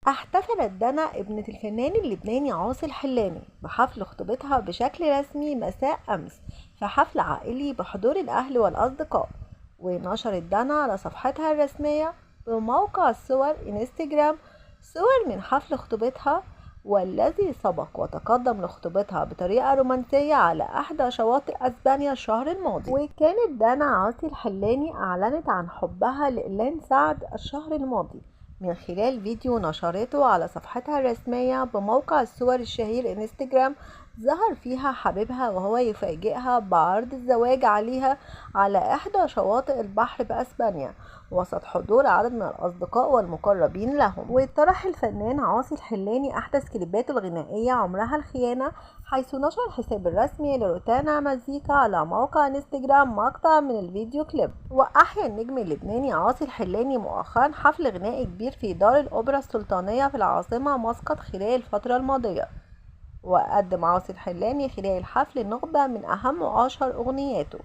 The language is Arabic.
احتفلت دنا ابنة الفنان اللبناني عاصي الحلاني بحفل خطوبتها بشكل رسمي مساء أمس في حفل عائلي بحضور الأهل والأصدقاء. ونشرت دنا على صفحتها الرسمية بموقع الصور انستجرام صور من حفل خطوبتها، والذي سبق وتقدم لخطوبتها بطريقة رومانسية على إحدى شواطئ أسبانيا الشهر الماضي. وكانت دانا عاصي الحلاني أعلنت عن حبها لإيلان سعد الشهر الماضي من خلال فيديو نشرته على صفحتها الرسمية بموقع الصور الشهير انستجرام، ظهر فيها حبيبها وهو يفاجئها بعرض الزواج عليها على إحدى شواطئ البحر بأسبانيا وسط حضور عدد من الأصدقاء والمقربين لهم. وطرح الفنان عاصي الحلاني أحدث كليباته الغنائية عمرها الخيانة، حيث نشر الحساب الرسمي لروتانا مزيكا على موقع انستجرام مقطع من الفيديو كليب. وأحيا النجم اللبناني عاصي الحلاني مؤخرا حفل غنائي كبير في دار الأوبرا السلطانية في العاصمة مسقط خلال الفترة الماضية، وقدم عاصي الحلاني خلال الحفل نخبة من أهم وأشهر أغنياته.